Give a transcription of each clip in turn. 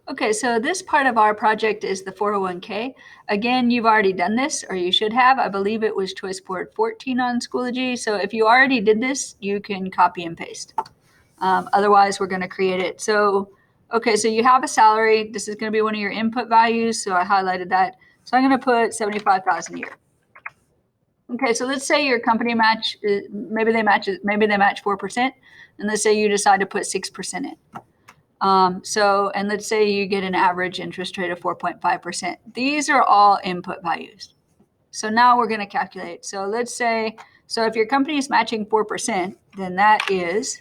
Okay, so this part of our project is the 401k. Again, you've already done this, or you should have. I believe it was choice board 14 on Schoology. So if you already did this, you can copy and paste. Otherwise, we're going to create it. So, okay, so you have a salary. This is going to be one of your input values. So I highlighted that. So I'm going to put 75,000 a year. Okay, so let's say your company match, maybe they match 4%, and let's say you decide to put 6% in. And let's say you get an average interest rate of 4.5%. These are all input values. So now we're going to calculate. So let's say, so if your company is matching 4%, then that is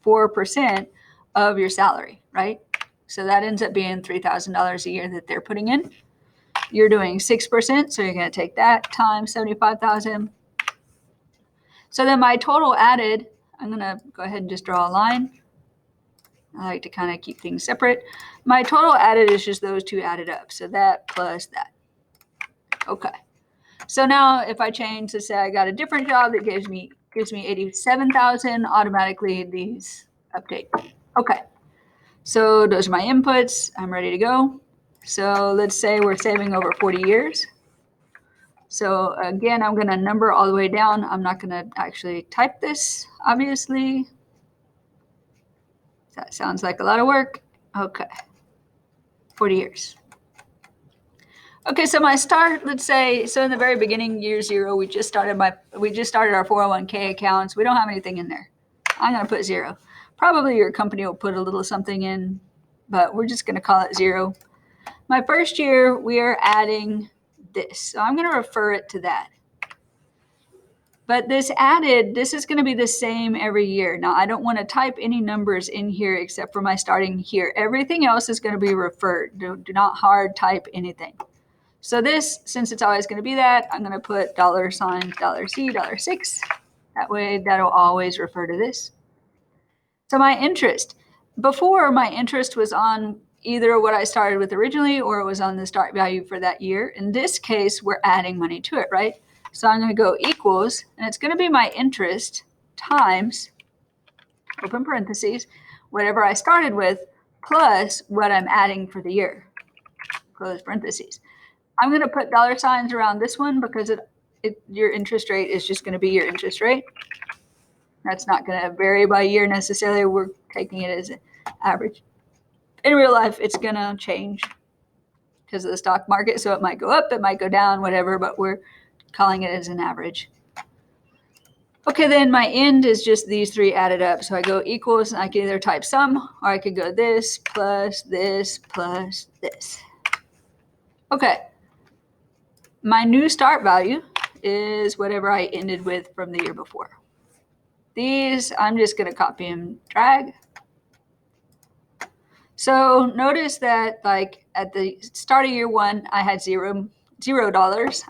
4% of your salary, right? So that ends up being $3,000 a year that they're putting in. You're doing 6%, so you're going to take that times 75,000. So then my total added, I'm going to go ahead and just draw a line. I like to kind of keep things separate. My total added is just those two added up. So that plus that. Okay. So now if I change to say I got a different job that gives me 87,000, automatically these update. Okay. So those are my inputs. I'm ready to go. So let's say we're saving over 40 years. So again, I'm going to number all the way down. I'm not going to actually type this, obviously. That sounds like a lot of work. Okay. 40 years. Okay, so my start, let's say, so in the very beginning, year zero, we just started our 401k accounts. We don't have anything in there. I'm going to put 0. Probably your company will put a little something in, but we're just going to call it 0. My first year, we are adding this. So I'm going to refer it to that. But this added, this is going to be the same every year. Now, I don't want to type any numbers in here except for my starting here. Everything else is going to be referred. Do not hard type anything. So this, since it's always going to be that, I'm going to put $$C, $6. That way, that'll always refer to this. So my interest. Before, my interest was on either what I started with originally or it was on the start value for that year. In this case, we're adding money to it, right? So I'm going to go equals, and it's going to be my interest times, open parentheses, whatever I started with, plus what I'm adding for the year, close parentheses. I'm going to put $signs around this one because your interest rate is just going to be your interest rate. That's not going to vary by year necessarily. We're taking it as an average. In real life, it's going to change because of the stock market. So it might go up, it might go down, whatever, but we're calling it as an average. Okay, then my end is just these three added up. So I go equals, and I can either type sum, or I could go this plus this plus this. Okay. My new start value is whatever I ended with from the year before. These, I'm just going to copy and drag. So notice that like at the start of year one, I had $0.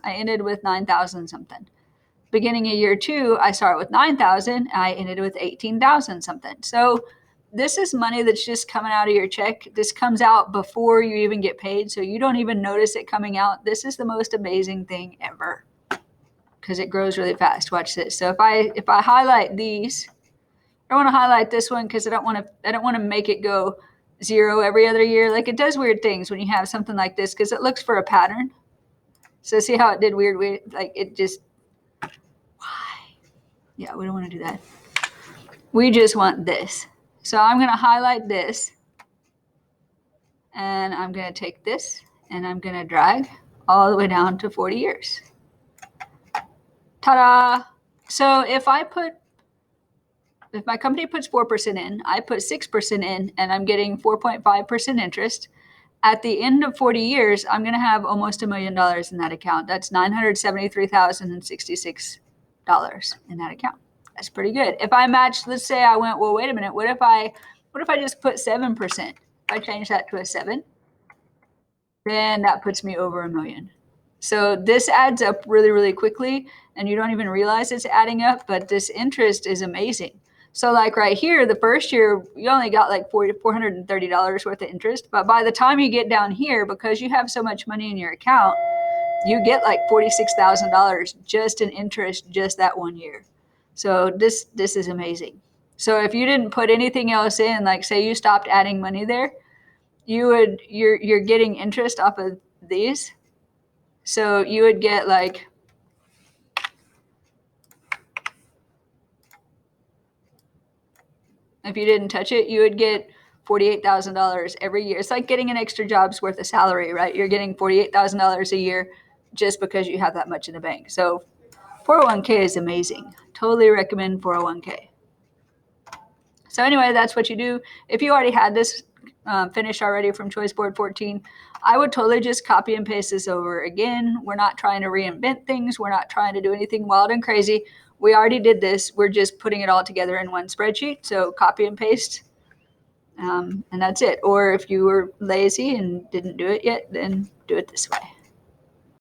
I ended with 9,000 something. Beginning of year two, I start with 9,000. I ended with 18,000 something. So this is money that's just coming out of your check. This comes out before you even get paid. So you don't even notice it coming out. This is the most amazing thing ever because it grows really fast. Watch this. So if I highlight these, I don't want to highlight this one because I don't want to make it go 0 every other year. Like it does weird things when you have something like this because it looks for a pattern. So see how it did weird, like it just, why? Yeah, we don't want to do that. We just want this. So I'm going to highlight this and I'm going to take this and I'm going to drag all the way down to 40 years. Ta-da! So if my company puts 4% in, I put 6% in, and I'm getting 4.5% interest, at the end of 40 years, I'm going to have almost $1 million in that account. That's $973,066 in that account. That's pretty good. If I matched, let's say I went, well, wait a minute, what if I just put 7%? If I change that to a 7, then that puts me over $1 million. So this adds up really, really quickly, and you don't even realize it's adding up, but this interest is amazing. So like right here, the first year, you only got like $430 worth of interest, but by the time you get down here, because you have so much money in your account, you get like $46,000 just in interest just that one year. So this is amazing. So if you didn't put anything else in, like say you stopped adding money there, you're getting interest off of these. So you would get like, if you didn't touch it, you would get $48,000 every year. It's like getting an extra job's worth of salary, right? You're getting $48,000 a year just because you have that much in the bank. So 401k is amazing. Totally recommend 401k. So anyway, that's what you do. If you already had this finished already from Choice Board 14, I would totally just copy and paste this over again. We're not trying to reinvent things. We're not trying to do anything wild and crazy. We already did this. We're just putting it all together in one spreadsheet. So copy and paste, and that's it. Or if you were lazy and didn't do it yet, then do it this way.